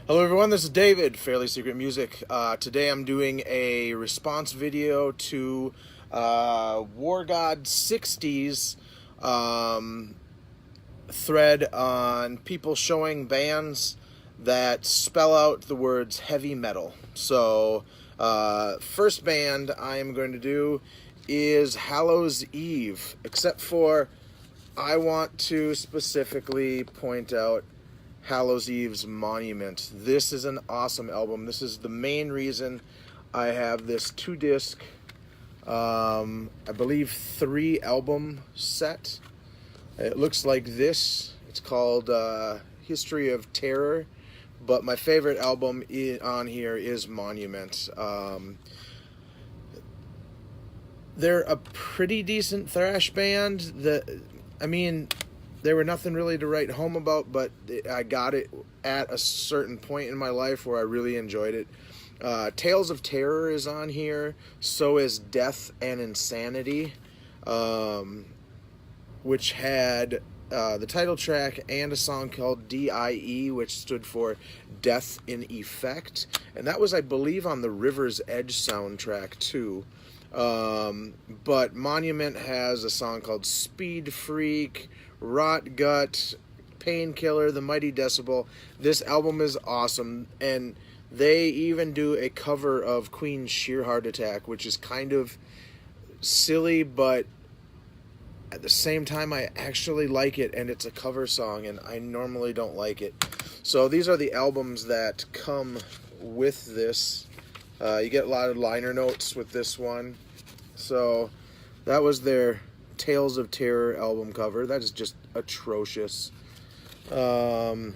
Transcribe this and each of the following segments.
Hello everyone, this is David, Fairly Secret Music. Today I'm doing a response video to Wargod60's thread on people showing bands that spell out the words heavy metal. So, first band I'm going to do is Hallows Eve, except for I want to specifically point out Hallows Eve's Monument. This is an awesome album. This is the main reason I have this 2-disc, I believe 3-album set. It looks like this. It's called History of Terror, but my favorite album on here is Monument. They're a pretty decent thrash band. They were nothing really to write home about, but I got it at a certain point in my life where I really enjoyed it. Tales of Terror is on here. So is Death and Insanity, which had the title track and a song called DIE, which stood for Death in Effect. And that was, I believe, on the River's Edge soundtrack, too. But Monument has a song called Speed Freak, Rot Gut, Painkiller, The Mighty Decibel. This album is awesome, and they even do a cover of Queen's Sheer Heart Attack, which is kind of silly, but at the same time I actually like it, and it's a cover song, and I normally don't like it. So these are the albums that come with this. You get a lot of liner notes with this one. So that was their Tales of Terror album cover. That is just atrocious. And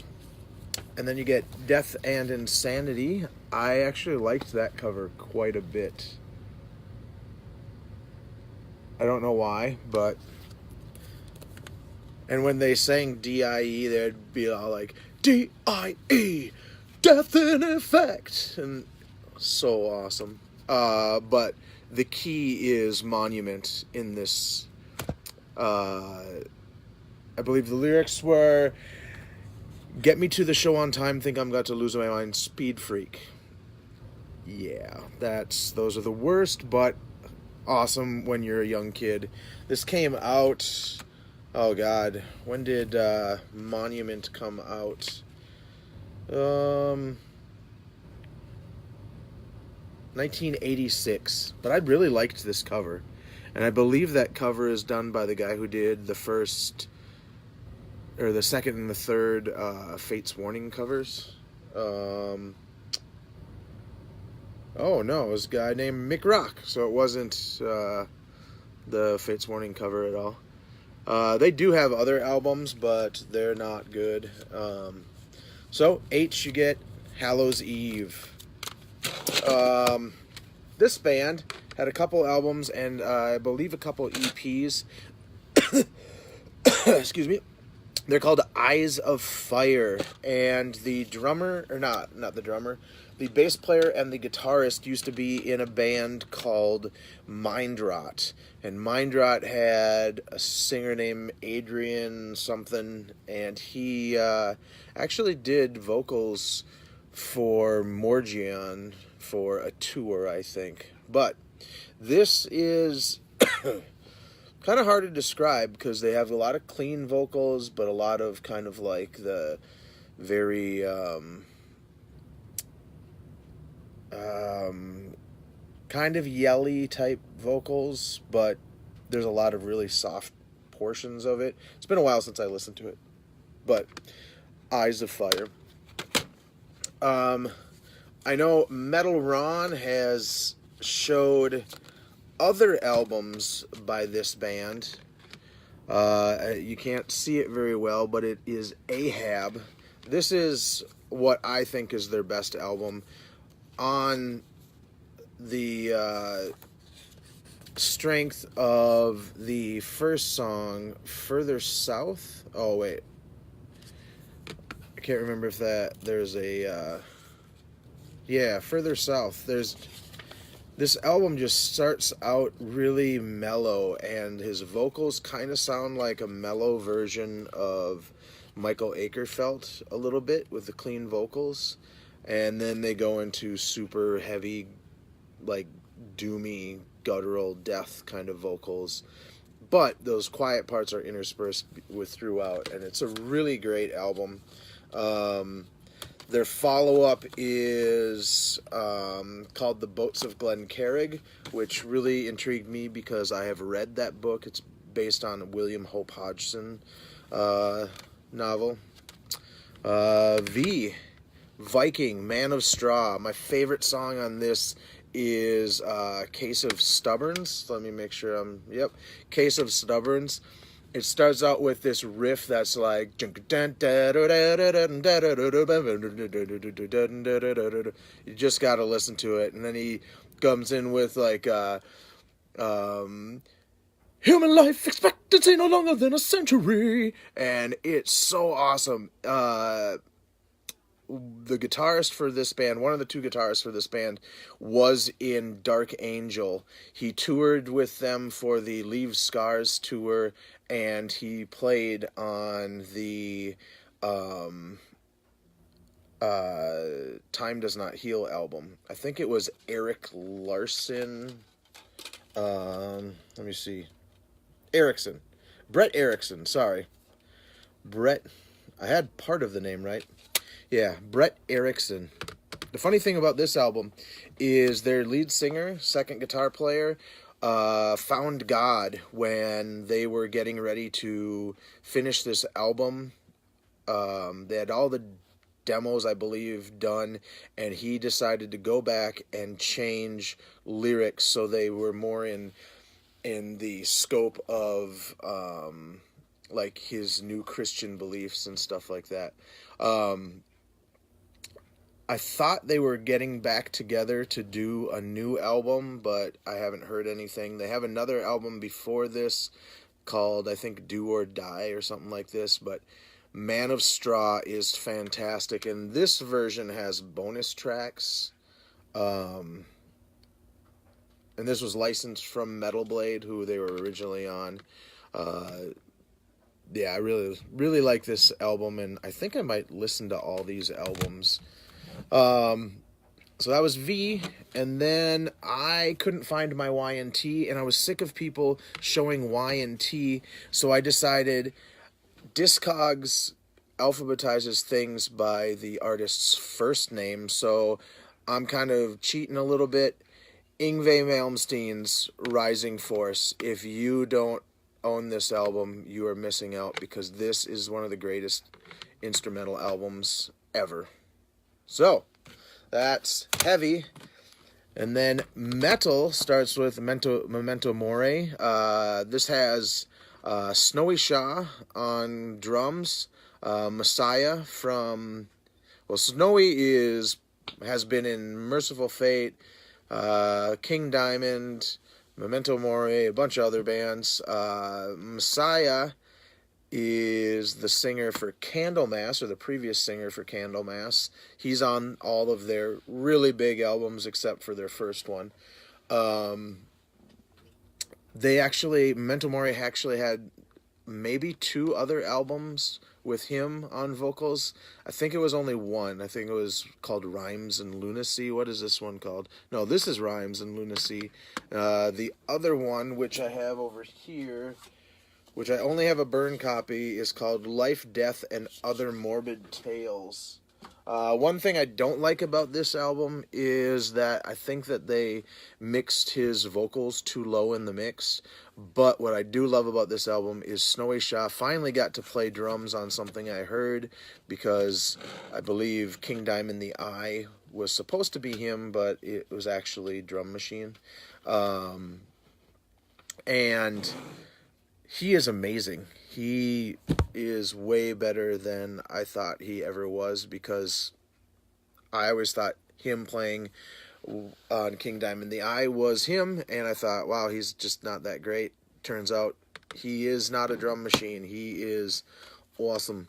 then you get Death and Insanity. I actually liked that cover quite a bit. I don't know why, but... And when they sang DIE, they'd be all like, DIE, Death in Effect! And so awesome. But the key is Monument in this. I believe the lyrics were, get me to the show on time, think I'm got to lose my mind, Speed Freak. Yeah, those are the worst, but awesome when you're a young kid. This came out, oh god, when did Monument come out? 1986, but I really liked this cover, and I believe that cover is done by the guy who did the first, or the second and the third Fate's Warning covers. Oh no, it was a guy named Mick Rock, so it wasn't the Fate's Warning cover at all. They do have other albums, but they're not good. So H, you get Hallows Eve. This band had a couple albums and I believe a couple EPs. Excuse me. They're called Eyes of Fire, and the drummer, or not the drummer, the bass player and the guitarist used to be in a band called Mindrot, and Mindrot had a singer named Adrian something, and he actually did vocals for Morgion for a tour, I think. But this is kind of hard to describe because they have a lot of clean vocals, but a lot of kind of like the very kind of yelly type vocals, but there's a lot of really soft portions of it. It's been a while since I listened to it, but Eyes of Fire. I know Metal Ron has showed other albums by this band. You can't see it very well, but it is Ahab. This is what I think is their best album. On the strength of the first song, Further South. Oh, wait. I can't remember if there's a... yeah, Further South. This album just starts out really mellow, and his vocals kind of sound like a mellow version of Michael Akerfelt a little bit with the clean vocals, and then they go into super heavy, like doomy, guttural, death kind of vocals. But those quiet parts are interspersed with throughout, and it's a really great album. Their follow-up is called The Boats of Glencarrig, which really intrigued me because I have read that book. It's based on a William Hope Hodgson novel. Viking, Man of Straw. My favorite song on this is Case of Stubborns. Let me make sure Case of Stubborns. It starts out with this riff that's like, you just gotta listen to it, and then he comes in with like human life expectancy no longer than a century, and it's so awesome. The guitarist for this band, one of the two guitarists for this band, was in Dark Angel. He toured with them for the Leave Scars tour, and he played on the Time Does Not Heal album. I think it was Eric Larson. Let me see. Erickson. Brett Erickson, sorry. Brett, I had part of the name right. Yeah, Brett Erickson. The funny thing about this album is their lead singer, second guitar player, found God when they were getting ready to finish this album. They had all the demos, I believe, done, and he decided to go back and change lyrics so they were more in the scope of like his new Christian beliefs and stuff like that. I thought they were getting back together to do a new album, but I haven't heard anything. They have another album before this called, I think, Do or Die or something like this, but Man of Straw is fantastic, and this version has bonus tracks. And this was licensed from Metal Blade, who they were originally on. Yeah, I really like this album, and I think I might listen to all these albums. So that was V, and then I couldn't find my Y and T, and I was sick of people showing Y and T, so I decided Discogs alphabetizes things by the artist's first name, so I'm kind of cheating a little bit. Yngwie Malmsteen's Rising Force. If you don't own this album, you are missing out, because this is one of the greatest instrumental albums ever. So, that's heavy. And then metal starts with Memento Mori. This has Snowy Shaw on drums. Messiah from... Well, Snowy has been in Merciful Fate, King Diamond, Memento Mori, a bunch of other bands. Messiah is the singer for Candlemass, or the previous singer for Candlemass. He's on all of their really big albums except for their first one. Memento Mori actually had maybe 2 other albums with him on vocals. I think it was only one. I think it was called Rhymes and Lunacy. What is this one called? No, this is Rhymes and Lunacy. The other one, which I have over here, which I only have a burn copy, is called Life, Death, and Other Morbid Tales. One thing I don't like about this album is that I think that they mixed his vocals too low in the mix. But what I do love about this album is Snowy Shaw finally got to play drums on something I heard, because I believe King Diamond the Eye was supposed to be him, but it was actually Drum Machine. And he is amazing. He is way better than I thought he ever was, because I always thought him playing on King Diamond the Eye was him, and I thought, wow, he's just not that great. Turns out he is not a drum machine. He is awesome.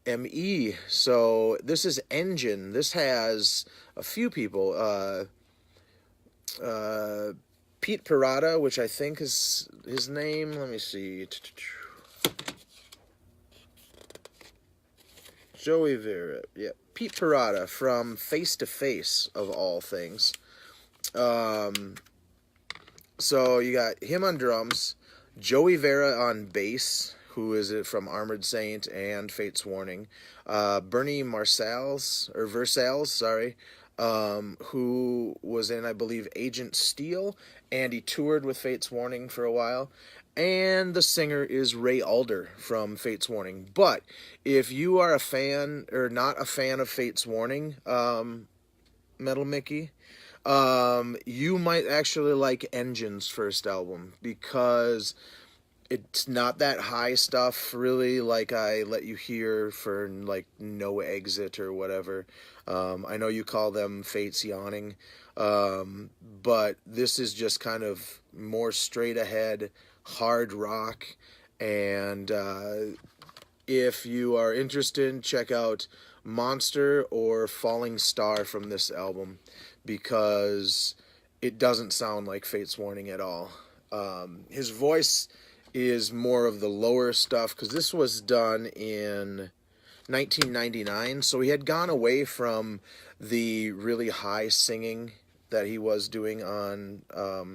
ME. So this is Engine. This has a few people. Pete Parada, which I think is his name. Let me see. Joey Vera, yeah. Pete Parada from Face to Face, of all things. So you got him on drums, Joey Vera on bass, who is it from Armored Saint and Fate's Warning, Bernie Versales, sorry, who was in, I believe, Agent Steel, and he toured with Fate's Warning for a while. And the singer is Ray Alder from Fate's Warning. But if you are a fan, or not a fan of Fate's Warning, Metal Mickey, you might actually like Engine's first album, because it's not that high stuff, really, like I let you hear for, like, No Exit or whatever. I know you call them Fates Yawning, but this is just kind of more straight ahead, hard rock, and if you are interested, check out Monster or Falling Star from this album, because it doesn't sound like Fate's Warning at all. His voice is more of the lower stuff, because this was done in 1999, so he had gone away from the really high singing that he was doing on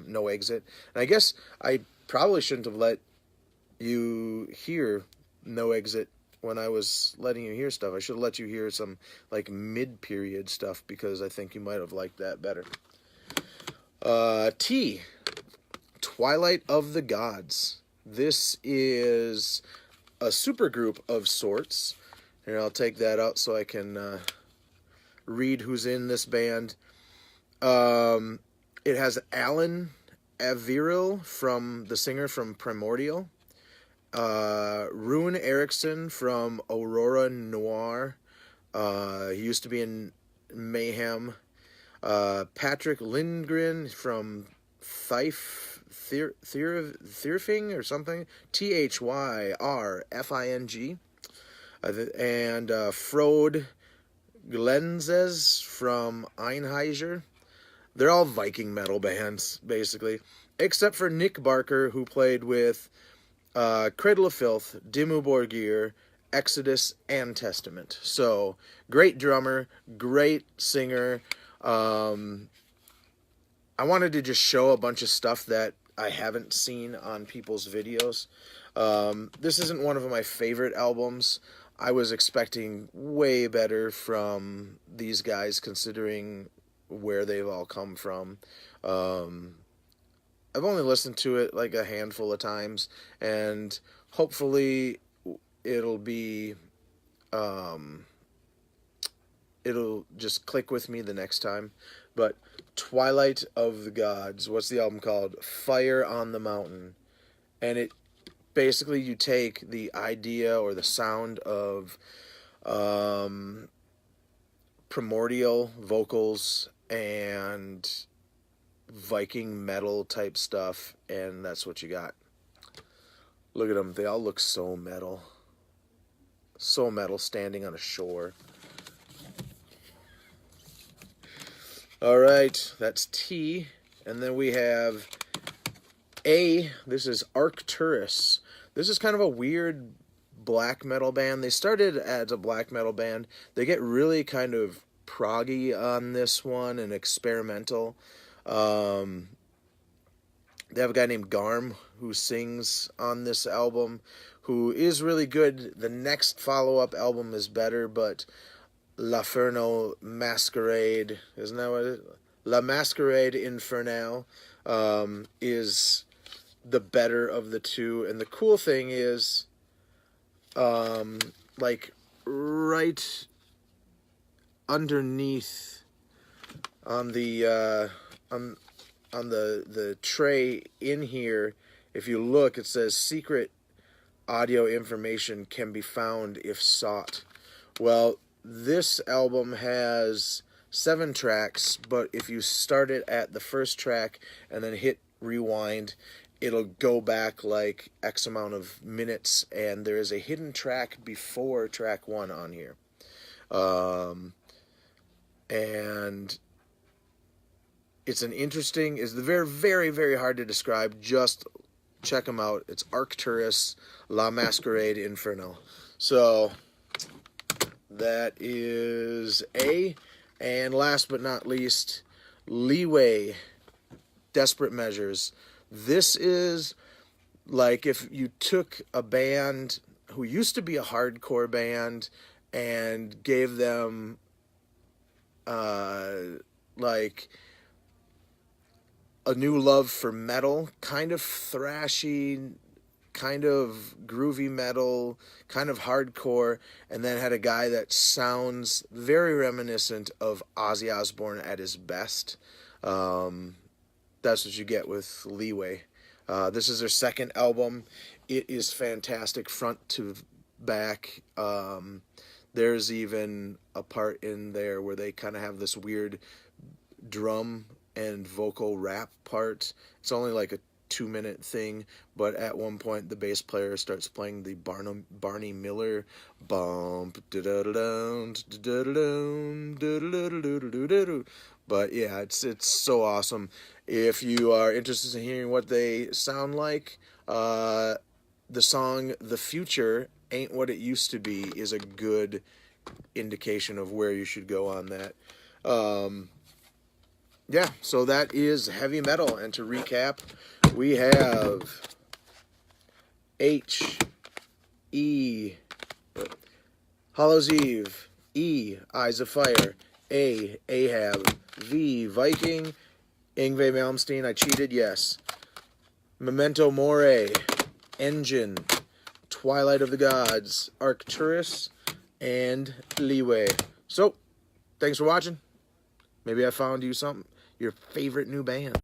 No Exit. And I guess I probably shouldn't have let you hear No Exit when I was letting you hear stuff. I should have let you hear some, like, mid-period stuff, because I think you might have liked that better. T, Twilight of the Gods. This is a supergroup of sorts. Here, I'll take that out so I can read who's in this band. It has Alan Averill, from the singer from Primordial, Rune Eriksson from Aurora Noir. He used to be in Mayhem. Patrick Lindgren from Thyrfing or something. Thyrfing. And Frode Glenzes from Einheiser. They're all Viking metal bands, basically, except for Nick Barker, who played with Cradle of Filth, Dimmu Borgir, Exodus, and Testament. So, great drummer, great singer. I wanted to just show a bunch of stuff that I haven't seen on people's videos. This isn't one of my favorite albums. I was expecting way better from these guys, considering where they've all come from. I've only listened to it like a handful of times, and hopefully it'll be it'll just click with me the next time. But Twilight of the Gods, what's the album called? Fire on the Mountain. And it basically, you take the idea or the sound of primordial vocals and Viking metal type stuff, and that's what you got. Look at them. They all look so metal. So metal, standing on a shore. All right, that's T. And then we have A. This is Arcturus. This is kind of a weird black metal band. They started as a black metal band. They get really kind of proggy on this one and experimental. They have a guy named Garm who sings on this album, who is really good. The next follow-up album is better, but L'Inferno Masquerade, isn't that what it is? La Masquerade Infernale is the better of the two. And the cool thing is, like, right underneath on the on the tray in here, if you look, it says secret audio information can be found if sought. Well, this album has 7 tracks, but if you start it at the first track and then hit rewind, it'll go back like X amount of minutes, and there is a hidden track before track 1 on here. And it's very, very, very hard to describe. Just check them out. It's Arcturus, La Masquerade Inferno. So that is A. And last but not least, Lihuei, Desperate Measures. This is like if you took a band who used to be a hardcore band and gave them like a new love for metal, kind of thrashy, kind of groovy metal, kind of hardcore, and then had a guy that sounds very reminiscent of Ozzy Osbourne at his best. That's what you get with Lihuei. This is their second album. It is fantastic front to back. There's even a part in there where they kind of have this weird drum and vocal rap part. It's only like a 2-minute thing, but at one point the bass player starts playing the Barney Miller bump. But yeah, it's so awesome. If you are interested in hearing what they sound like, the song "The Future Ain't What It Used to Be" is a good indication of where you should go on that. Yeah, so that is heavy metal. And to recap, we have H, E, Hallows Eve, E, Eyes of Fire, A, Ahab, V, Viking, Yngwie Malmsteen, I cheated, yes. Memento Mori, Engine, Twilight of the Gods, Arcturus, and Lihuei. So, thanks for watching. Maybe I found you something, your favorite new band.